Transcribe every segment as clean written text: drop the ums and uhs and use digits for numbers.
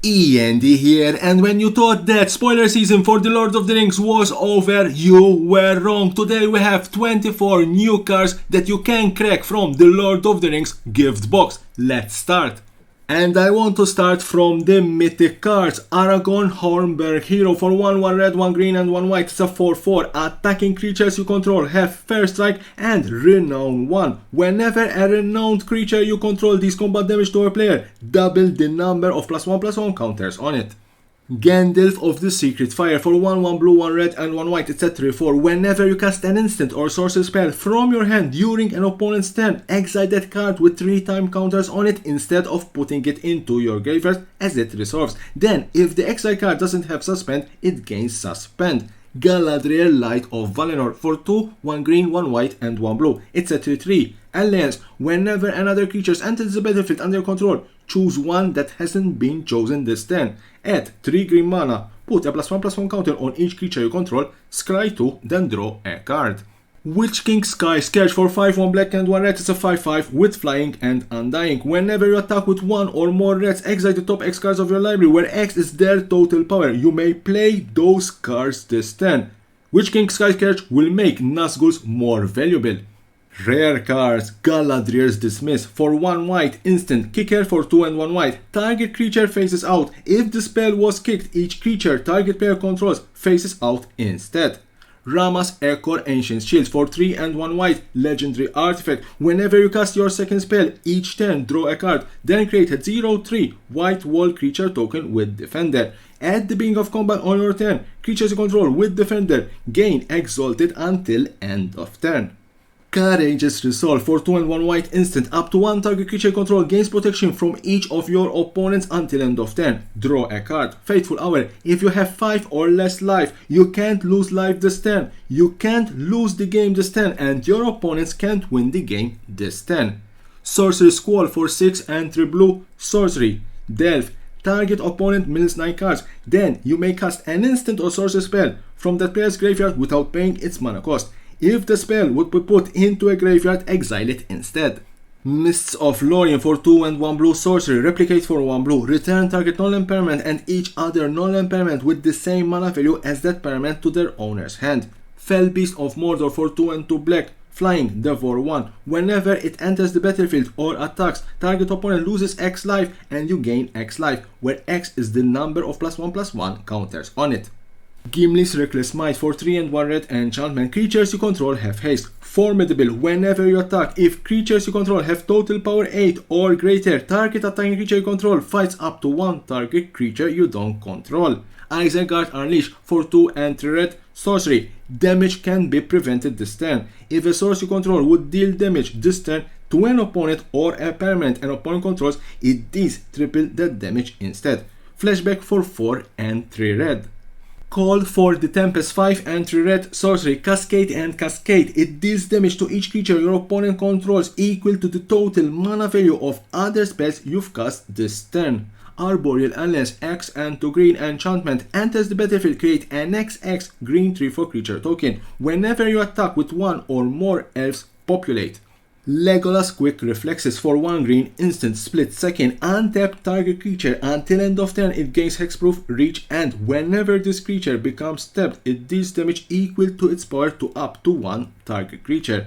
E.N.D here, and when you thought that spoiler season for The Lord of the Rings was over, you were wrong. Today we have 24 new cards that you can crack from The Lord of the Rings gift box. Let's start. And I want to start from the Mythic cards. Aragorn Hornberg Hero for 1 red, 1 green and 1 white. It's a 4/4. Attacking creatures you control have First Strike and Renown 1. Whenever a renowned creature you control deals combat damage to a player, double the number of +1/+1 counters on it. Gandalf of the Secret Fire for 1 blue, 1 red and 1 white. It's a 3/4. Whenever you cast an instant or sorcery spell from your hand during an opponent's turn, exile that card with 3 counters on it instead of putting it into your graveyard as it resolves. Then, if the exile card doesn't have Suspend, it gains Suspend. Galadriel Light of Valinor for 2, 1 green, 1 white and 1 blue. It's a 3/3. Alliance. Whenever another creature enters the battlefield under your control, choose one that hasn't been chosen this turn. Add 3 green mana. Put a +1/+1 counter on each creature you control. Scry 2, then draw a card. Witch King Sky Scourge for 5, 1 black and 1 red. It's a 5/5 with flying and undying. Whenever you attack with 1 or more reds, exile the top X cards of your library, where X is their total power. You may play those cards this turn. Witch King Sky Scourge will make Nazguls more valuable. Rare cards. Galadriel's Dismiss for 1 white instant. Kicker for 2 and 1 white. Target creature faces out. If the spell was kicked, each creature target player controls faces out instead. Rama's Echor Ancient Shield for 3 and 1 white. Legendary artifact. Whenever you cast your second spell, each turn draw a card. Then create a 0/3 white wall creature token with Defender. At the beginning of combat on your turn, creatures you control with Defender gain Exalted until end of turn. Courageous Resolve for 2 and 1 white instant. Up to 1 target creature you control gains protection from each of your opponents until end of turn. Draw a card. Fateful Hour. If you have 5 or less life, you can't lose life this turn. You can't lose the game this turn, and your opponents can't win the game this turn. Sorcery Squall for 6 and 3 blue. Sorcery. Delve. Target opponent mills 9 cards. Then you may cast an instant or sorcery spell from that player's graveyard without paying its mana cost. If the spell would be put into a graveyard, exile it instead. Mists of Lorien for 2 and 1 blue sorcery. Replicate for 1 blue. Return target non-land permanent and each other non-land permanent with the same mana value as that permanent to their owner's hand. Fell Beast of Mordor for 2 and 2 black. Flying, Devour 1. Whenever it enters the battlefield or attacks, target opponent loses X life and you gain X life, where X is the number of +1/+1 counters on it. Gimli's Reckless Might for 3 and 1 red enchantment. Creatures you control have haste. Formidable. Whenever you attack, if creatures you control have total power 8 or greater, target attacking creature you control fights up to 1 target creature you don't control. Isengard Unleash for 2 and 3 red sorcery. Damage can be prevented this turn. If a source you control would deal damage this turn to an opponent or a permanent an opponent controls, it deals triple that damage instead. Flashback for 4 and 3 red. Call for the Tempest 5 and 3 red sorcery. Cascade and Cascade. It deals damage to each creature your opponent controls equal to the total mana value of other spells you've cast this turn. Arboreal Alliance X and 2 green enchantment. Enters the battlefield, create an XX green 3/4 creature token. Whenever you attack with 1 or more elves, populate. Legolas Quick Reflexes for 1 green instant. Split second. Untap target creature until end of turn. It gains hexproof, reach, and whenever this creature becomes tapped, it deals damage equal to its power to up to 1 target creature.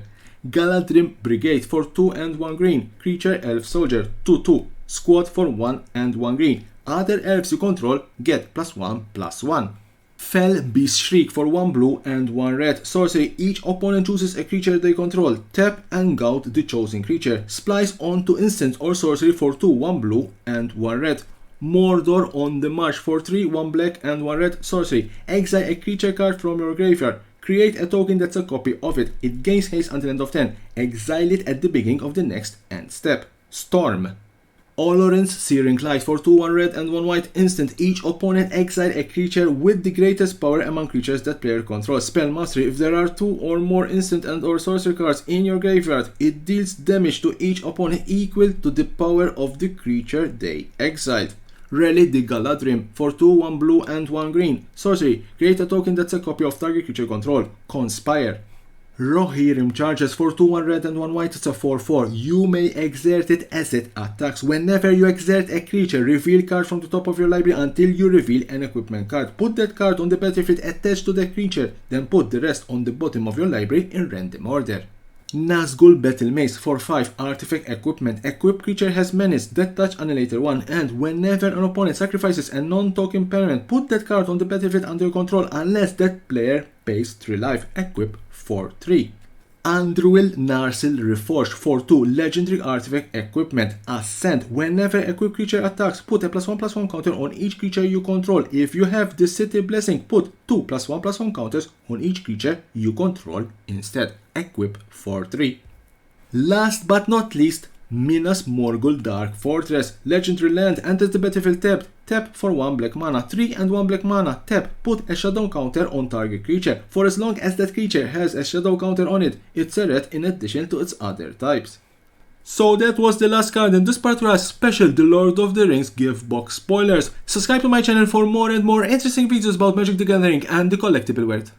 Galadrim Brigade for 2 and 1 green. Creature Elf Soldier 2/2. Squad for 1 and 1 green. Other elves you control get +1/+1. Fell Beast Shriek for 1 blue and 1 red sorcery. Each opponent chooses a creature they control. Tap and gout the chosen creature. Splice onto instant or sorcery for 2, 1 blue and 1 red. Mordor on the March for 3, 1 black and 1 red sorcery. Exile a creature card from your graveyard. Create a token that's a copy of it. It gains haste until end of turn. Exile it at the beginning of the next end step. Storm. Olorin's Searing Light for 2, 1 red and 1 white instant. Each opponent exile a creature with the greatest power among creatures that player controls. Spell Mastery. If there are 2 or more instant and or sorcery cards in your graveyard, it deals damage to each opponent equal to the power of the creature they exiled. Rally the Galadrim for 2, 1 blue and 1 green sorcery. Create a token that's a copy of target creature control. Conspire. Rohirrim charges for 2/1 red and 1 white, it's a 4/4. You may exert it as it attacks. Whenever you exert a creature, reveal card from the top of your library until you reveal an equipment card. Put that card on the battlefield attached to the creature, then put the rest on the bottom of your library in random order. Nazgul Battle Mace for 5 artifact equipment. Equipped creature has menace, death touch, annihilator 1, and whenever an opponent sacrifices a non-token permanent, put that card on the battlefield under your control unless that player pays 3 life. Equip for 3. Andruil Narsil Reforged for 2 legendary artifact equipment. Ascent. Whenever a equipped creature attacks, put a +1/+1 counter on each creature you control. If you have the City Blessing, put 2 +1/+1 counters on each creature you control instead. Equip for 3. Last but not least, Minas Morgul Dark Fortress. Legendary land, enters the battlefield tapped. Tap for 1 black mana, 3 and 1 black mana, tap, put a shadow counter on target creature. For as long as that creature has a shadow counter on it, it's a red in addition to its other types. So that was the last card in this particular special The Lord of the Rings gift box spoilers. Subscribe to my channel for more and more interesting videos about Magic the Gathering and the collectible world.